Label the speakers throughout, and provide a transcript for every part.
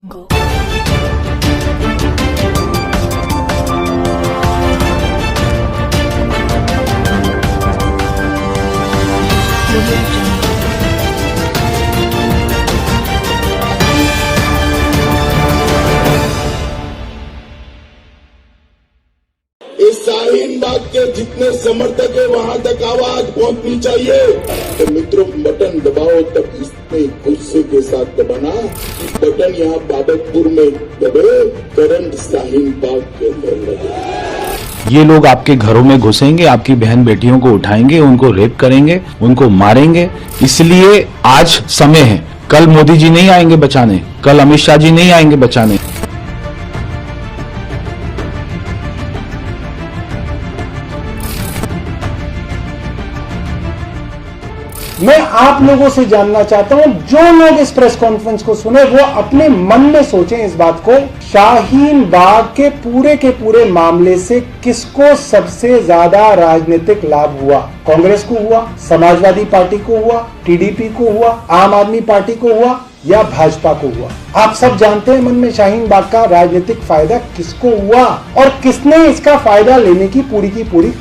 Speaker 1: Go.
Speaker 2: इस शाहीन बाग के जितने समर्थक है वहां तक आवाज पहुंचनी चाहिए। तो मित्रों, बटन दबाओ तब इतने गुस्से के साथ दबाना कि बटन यहाँ बाबतपुर में दबे, करंट शाहीन बाग के अंदर लगे।
Speaker 3: ये लोग आपके घरों में घुसेंगे, आपकी बहन बेटियों को उठाएंगे, उनको रेप करेंगे, उनको मारेंगे। इसलिए आज समय है। कल मोदी जी नहीं आएंगे बचाने, कल अमित शाह जी नहीं आएंगे बचाने।
Speaker 4: मैं आप लोगों से जानना चाहता हूं, जो लोग इस प्रेस कॉन्फ्रेंस को सुने वो अपने मन में सोचें इस बात को, शाहीन बाग के पूरे मामले से किसको सबसे ज्यादा राजनीतिक लाभ हुआ? कांग्रेस को हुआ, समाजवादी पार्टी को हुआ, टीडीपी को हुआ, आम आदमी पार्टी को हुआ या भाजपा को हुआ? आप सब जानते हैं मन में शाहीन बाग का राजनीतिक फायदा किसको हुआ और किसने इसका फायदा लेने की पूरी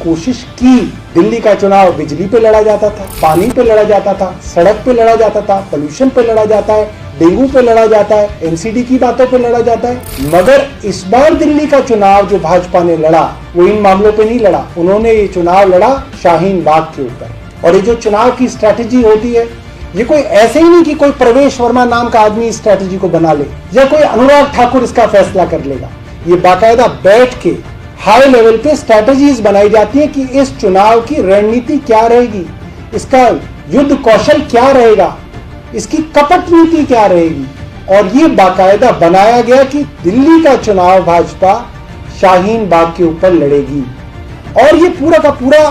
Speaker 4: कोशिश की। दिल्ली का चुनाव बिजली पे लड़ा जाता था, पानी पे लड़ा जाता था, सड़क पे लड़ा जाता था, पोल्यूशन पे लड़ा जाता है, डेंगू पे लड़ा जाता है, एनसीडी की बातों पे लड़ा जाता है। मगर इस बार दिल्ली का चुनाव जो भाजपा ने लड़ा वो इन मामलों पे नहीं लड़ा। उन्होंने ये चुनाव लड़ा शाहीन बाग के ऊपर। और ये जो चुनाव की स्ट्रैटेजी होती है, ये कोई ऐसे ही नहीं कि कोई प्रवेश वर्मा नाम का आदमी इस स्ट्रैटेजी को बना ले या कोई अनुराग ठाकुर इसका फैसला कर लेगा। ये बाकायदा बैठ के हाई लेवल पे स्ट्रैटेजीज बनाई जाती है कि इस चुनाव की रणनीति क्या रहेगी, इसका युद्ध कौशल क्या रहेगा, इसकी कपट नीति क्या रहेगी। और ये बाकायदा बनाया गया कि दिल्ली का चुनाव भाजपा शाहीन बाग के ऊपर लड़ेगी। और ये पूरा का पूरा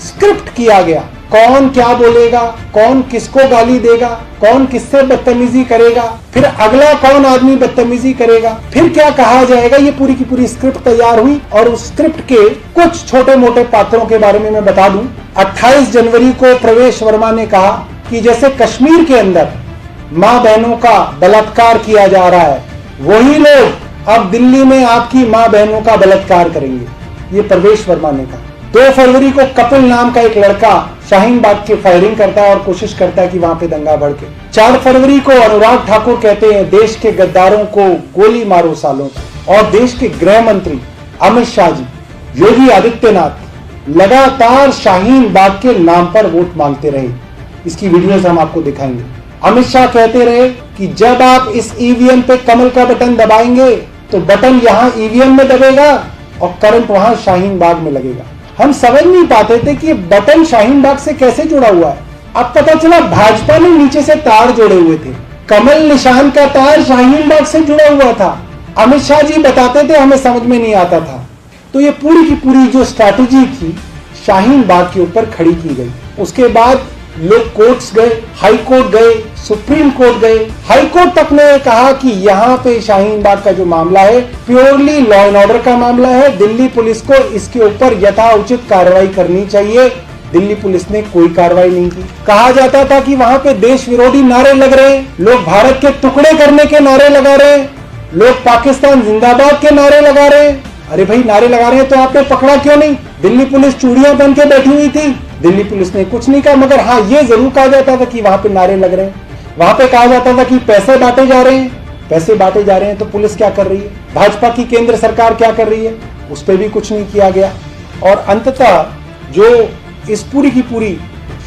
Speaker 4: स्क्रिप्ट किया गया, कौन क्या बोलेगा, कौन किसको गाली देगा, कौन किससे बदतमीजी करेगा, फिर अगला कौन आदमी बदतमीजी करेगा, फिर क्या कहा जाएगा। ये पूरी की पूरी स्क्रिप्ट तैयार हुई। और उस स्क्रिप्ट के कुछ छोटे मोटे पात्रों के बारे में मैं बता दूं। 28 जनवरी को प्रवेश वर्मा ने कहा कि जैसे कश्मीर के अंदर माँ बहनों का बलात्कार किया जा रहा है, वही लोग अब दिल्ली में आपकी माँ बहनों का बलात्कार करेंगे। ये प्रवेश वर्मा ने कहा। 2 फरवरी को कपिल नाम का एक लड़का शाहीन बाग की फायरिंग करता है और कोशिश करता है कि वहां पे दंगा भड़के। 4 फरवरी को अनुराग ठाकुर कहते हैं देश के गद्दारों को गोली मारो सालों तक। और देश के गृह मंत्री अमित शाह जी, योगी आदित्यनाथ लगातार शाहीन बाग के नाम पर वोट मांगते रहे। इसकी वीडियोस हम आपको दिखाएंगे। अमित शाह कहते रहे कि जब आप इस ईवीएम पे कमल का बटन दबाएंगे तो बटन यहाँ ईवीएम में दबेगा और करंट वहां शाहीन बाग में लगेगा। हम समझ नहीं पाते थे कि ये बटन शाहीन बाग से कैसे जुड़ा हुआ है। अब पता चला भाजपा ने नीचे से तार जोड़े हुए थे, कमल निशान का तार शाहीन बाग से जुड़ा हुआ था। अमित शाह जी बताते थे, हमें समझ में नहीं आता था। तो ये पूरी की पूरी जो स्ट्रैटेजी थी शाहीन बाग के ऊपर खड़ी की गई। उसके बाद लोग कोर्ट्स गए, हाई कोर्ट गए, सुप्रीम कोर्ट गए। हाई कोर्ट तक ने कहा कि यहाँ पे शाहीन बाग का जो मामला है प्योरली लॉ एंड ऑर्डर का मामला है, दिल्ली पुलिस को इसके ऊपर यथाउचित कार्रवाई करनी चाहिए। दिल्ली पुलिस ने कोई कार्रवाई नहीं की। कहा जाता था कि वहां पे देश विरोधी नारे लग रहे हैं, लोग भारत के टुकड़े करने के नारे लगा रहे हैं, लोग पाकिस्तान जिंदाबाद के नारे लगा रहे हैं। अरे भाई, नारे लगा रहे हैं तो आपने पकड़ा क्यों नहीं? दिल्ली पुलिस चूड़ियां बन के बैठी हुई थी, दिल्ली पुलिस ने कुछ नहीं कहा। मगर हाँ, ये जरूर कहा जाता था कि वहां पे नारे लग रहे हैं। वहां पे कहा जाता था कि पैसे बांटे जा रहे हैं। पैसे बांटे जा रहे हैं तो पुलिस क्या कर रही है, भाजपा की केंद्र सरकार क्या कर रही है, उस पर भी कुछ नहीं किया गया। और अंततः जो इस पूरी की पूरी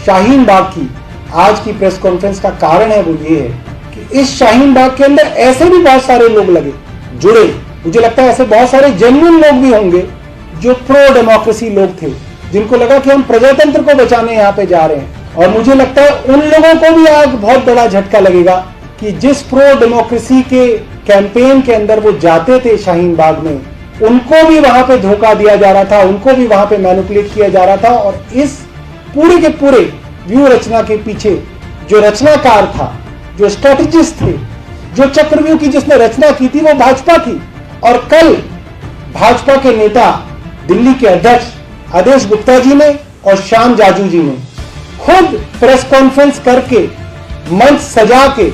Speaker 4: शाहीन बाग की आज की प्रेस कॉन्फ्रेंस का कारण है वो ये है कि इस शाहीन बाग के अंदर ऐसे भी बहुत सारे लोग लगे जुड़े। मुझे लगता है ऐसे बहुत सारे जेन्युइन लोग भी होंगे जो प्रो डेमोक्रेसी लोग थे, जिनको लगा कि हम प्रजातंत्र को बचाने यहाँ पे जा रहे हैं। और मुझे लगता है उन लोगों को भी आज बहुत बड़ा झटका लगेगा कि जिस प्रो डेमोक्रेसी के कैंपेन के अंदर वो जाते थे शाहीन बाग में, उनको भी वहां पे धोखा दिया जा रहा था, उनको भी वहां पे मैनिपुलेट किया जा रहा था। और इस पूरे के पूरे व्यू रचना के पीछे जो रचनाकार था, जो स्ट्रेटेजिस्ट थे, जो चक्रव्यूह की जिसने रचना की थी, वो भाजपा थी। और कल भाजपा के नेता दिल्ली के अध्यक्ष आदेश गुप्ता जी ने और श्याम जाजू जी ने खुद प्रेस कॉन्फ्रेंस करके मंच सजा के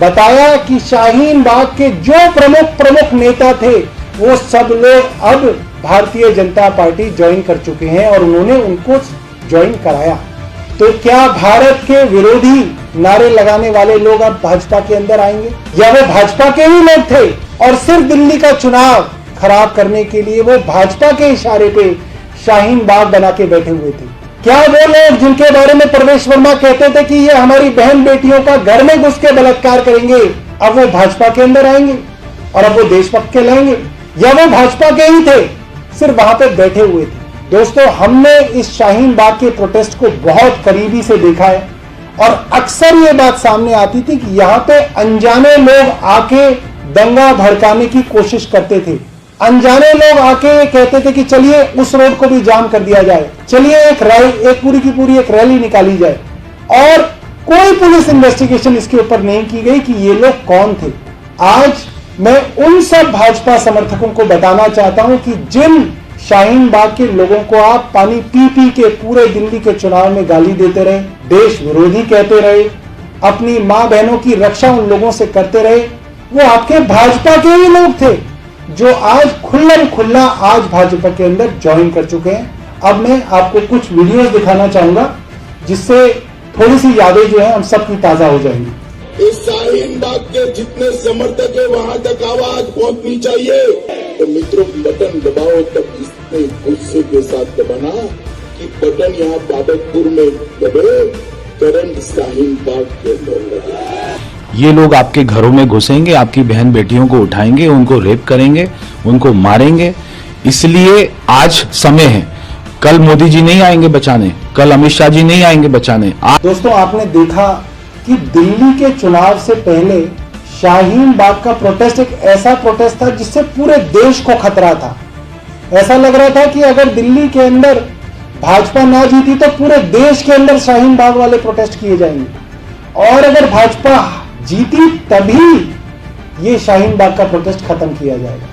Speaker 4: बताया कि शाहीन बाग के जो प्रमुख नेता थे वो सब लोग अब भारतीय जनता पार्टी ज्वाइन कर चुके हैं और उन्होंने उनको ज्वाइन कराया। तो क्या भारत के विरोधी नारे लगाने वाले लोग अब भाजपा के अंदर आएंगे, या वो भाजपा के ही लोग थे और सिर्फ दिल्ली का चुनाव खराब करने के लिए वो भाजपा के इशारे पे शाहीन बाग बना के बैठे हुए थे? क्या वो लोग जिनके बारे में प्रवेश वर्मा कहते थे कि ये हमारी बहन बेटियों का घर में घुस के बलात्कार करेंगे, अब वो भाजपा के अंदर आएंगे और अब वो देशभक्त कहलाएंगे, या वो भाजपा के ही थे सिर्फ वहां पे बैठे हुए थे? दोस्तों, हमने इस शाहीन बाग के प्रोटेस्ट को बहुत करीबी से देखा है और अक्सर ये बात सामने आती थी कि यहाँ पे अनजाने लोग आके दंगा भड़काने की कोशिश करते थे। अनजाने लोग आके कहते थे कि चलिए उस रोड को भी जाम कर दिया जाए, चलिए एक पूरी की पूरी एक रैली निकाली जाए, और कोई पुलिस इन्वेस्टिगेशन इसके ऊपर नहीं की गई कि ये लोग कौन थे। आज मैं उन सब भाजपा समर्थकों को बताना चाहता हूं कि जिन शाहीन बाग के लोगों को आप पानी पी पी के पूरे दिल्ली के चुनाव में गाली देते रहे, देश विरोधी कहते रहे, अपनी मां बहनों की रक्षा उन लोगों से करते रहे, वो आपके भाजपा के ही लोग थे जो आज खुल्लम खुल्ला आज भाजपा के अंदर ज्वाइन कर चुके हैं। अब मैं आपको कुछ वीडियोस दिखाना चाहूंगा जिससे थोड़ी सी यादें जो है हम सबकी ताजा हो जाएंगी।
Speaker 2: इस शाहीन बाग के जितने समर्थक है वहां तक आवाज पहुंचनी चाहिए। तो मित्रों, बटन दबाओ तब इतने गुस्से के साथ दबाना कि बटन यहाँ बाबतपुर में दबे, करंट शाहीन बाग के अंदर लगे।
Speaker 3: ये लोग आपके घरों में घुसेंगे, आपकी बहन बेटियों को उठाएंगे, उनको रेप करेंगे, उनको मारेंगे। इसलिए आज समय है, कल मोदी जी नहीं आएंगे बचाने, कल अमित शाह जी नहीं आएंगे बचाने।
Speaker 4: दोस्तों, आपने देखा कि दिल्ली के चुनाव से पहले शाहीन बाग का प्रोटेस्ट एक ऐसा प्रोटेस्ट था जिससे पूरे देश को खतरा था। ऐसा लग रहा था कि अगर दिल्ली के अंदर भाजपा ना जीती तो पूरे देश के अंदर शाहीन बाग वाले प्रोटेस्ट किए जाएंगे, और अगर भाजपा जीती तभी ये शाहीन बाग का प्रोटेस्ट खत्म किया जाएगा।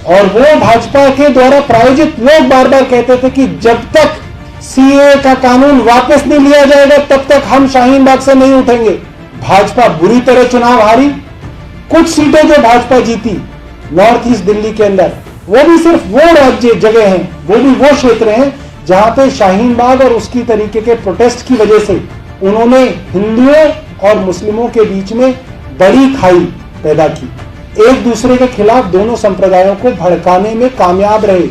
Speaker 4: और वो भाजपा के द्वारा प्रायोजित लोग बार बार कहते थे कि जब तक सीए का कानून वापस नहीं लिया जाएगा तब तक हम शाहीन बाग से नहीं उठेंगे। भाजपा बुरी तरह चुनाव हारी। कुछ सीटें जो भाजपा जीती नॉर्थ ईस्ट दिल्ली के अंदर, वो भी सिर्फ वो राज्य जगह हैं, वो भी वो क्षेत्र हैं जहां पे शाहीन बाग और उसकी तरीके के प्रोटेस्ट की वजह से उन्होंने हिंदुओं और मुस्लिमों के बीच में बड़ी खाई पैदा की। एक दूसरे के खिलाफ दोनों संप्रदायों को भड़काने में कामयाब रहे।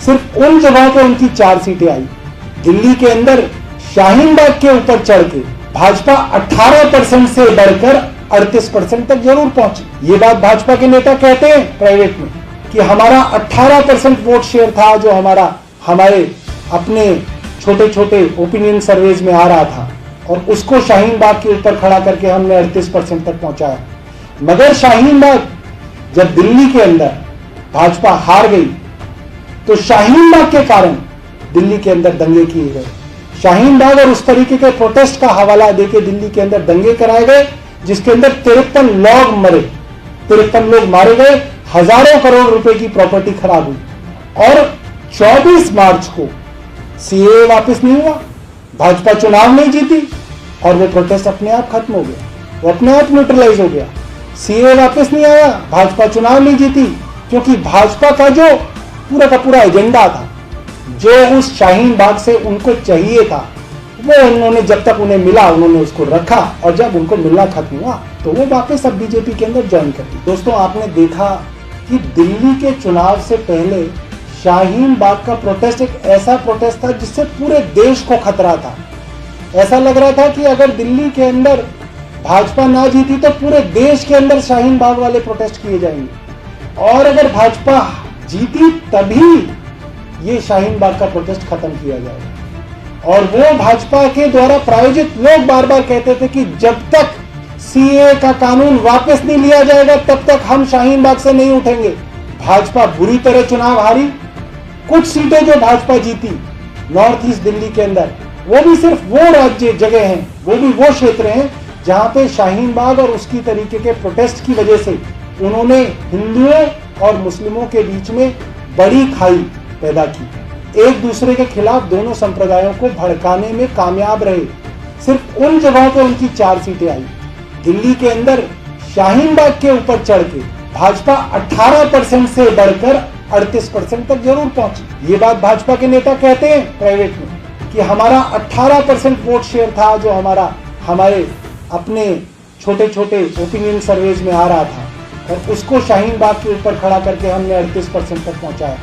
Speaker 4: सिर्फ उन जगहों पर उनकी 4 सीटें आई। दिल्ली के अंदर शाहीन बाग के ऊपर चढ़ के भाजपा 18% से बढ़कर 38% तक जरूर पहुंची। ये बात भाजपा के नेता कहते हैं प्राइवेट में कि हमारा 18% वोट शेयर था जो हमारे अपने छोटे छोटे ओपिनियन सर्वेज में आ रहा था, और उसको शाहीन बाग के ऊपर खड़ा करके हमने 38% तक पहुंचाया। मगर शाहीन बाग जब दिल्ली के अंदर भाजपा हार गई तो शाहीन बाग के कारण दिल्ली के अंदर दंगे किए गए। शाहीन बाग और उस तरीके के प्रोटेस्ट का हवाला देके दिल्ली के अंदर दंगे कराए गए जिसके अंदर 53 लोग मरे, 53 लोग मारे गए, हजारों करोड़ रुपए की प्रॉपर्टी खराब हुई। और 24 मार्च को सीए वापस नहीं हुआ, भाजपा चुनाव नहीं जीती और वो प्रोटेस्ट अपने आप खत्म हो गया, वो अपने आप न्यूट्रलाइज हो गया। सीए वापस नहीं आया, भाजपा चुनाव नहीं जीती, क्योंकि भाजपा का जो पूरा का पूरा एजेंडा था जो उस शाहीन बाग से उनको चाहिए था वो उन्होंने जब तक उन्हें मिला उन्होंने उसको रखा, और जब उनको मिलना खत्म हुआ तो वो वापस अब बीजेपी के अंदर ज्वाइन कर दी। दोस्तों, आपने देखा कि दिल्ली के चुनाव से पहले शाहीन बाग का प्रोटेस्ट एक ऐसा प्रोटेस्ट था जिससे पूरे देश को खतरा था। ऐसा लग रहा था कि अगर दिल्ली के अंदर भाजपा ना जीती तो पूरे देश के अंदर शाहीन बाग वाले प्रोटेस्ट किए जाएंगे, और अगर भाजपा जीती तभी ये शाहीन बाग का प्रोटेस्ट खत्म किया जाएगा। और वो भाजपा के द्वारा प्रायोजित लोग बार बार कहते थे कि जब तक सीए का कानून वापस नहीं लिया जाएगा तब तक हम शाहीन बाग से नहीं उठेंगे। भाजपा बुरी तरह चुनाव हारी। कुछ सीटें जो भाजपा जीती नॉर्थ ईस्ट दिल्ली के अंदर, वो भी सिर्फ वो राज्य जगह हैं, वो भी वो क्षेत्र हैं जहां पे शाहीन बाग और उसकी तरीके के प्रोटेस्ट की वजह से उन्होंने हिंदुओं और मुस्लिमों के बीच में बड़ी खाई पैदा की। एक दूसरे के खिलाफ दोनों संप्रदायों को भड़काने में कामयाब रहे। सिर्फ उन जगहों पर उनकी 4 सीटें आई। दिल्ली के अंदर शाहीन बाग के ऊपर चढ़ के भाजपा 18% से बढ़कर 38% तक जरूर पहुंची। ये बात भाजपा के नेता कहते हैं प्राइवेट में कि हमारा 18% वोट शेयर था जो हमारे अपने छोटे छोटे ओपिनियन सर्वेज में आ रहा था, और उसको शाहीन बाग के ऊपर खड़ा करके हमने 38% तक पहुंचाया।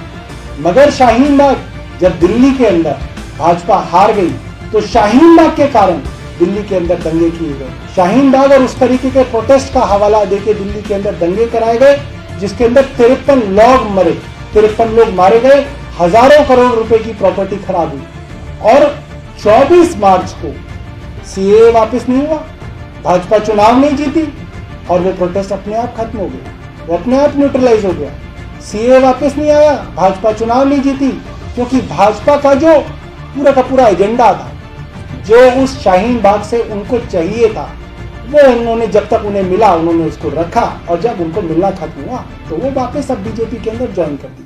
Speaker 4: मगर शाहीन बाग जब दिल्ली के अंदर भाजपा हार गई तो शाहीन बाग के कारण दिल्ली के अंदर दंगे किए गए। शाहीन बाग और उस तरीके के प्रोटेस्ट का हवाला देके दिल्ली के अंदर दंगे कराए गए, जिसके अंदर 53 लोग मरे, 53 लोग मारे गए, हजारों करोड़ रुपए की प्रॉपर्टी खराब हुई। और 24 मार्च को सीएए वापस नहीं हुआ, भाजपा चुनाव नहीं जीती और वो प्रोटेस्ट अपने आप खत्म हो गए, वो अपने आप न्यूट्रलाइज हो गया। सीएए वापस नहीं आया, भाजपा चुनाव नहीं जीती, क्योंकि भाजपा का जो पूरा का पूरा एजेंडा था, जो उस शाहीन बाग से उनको चाहिए था, वो उन्होंने जब तक उन्हें मिला उन्होंने उसको रखा, और जब उनको मिलना खत्म हुआ तो वो वापस अब बीजेपी के अंदर ज्वाइन कर दी।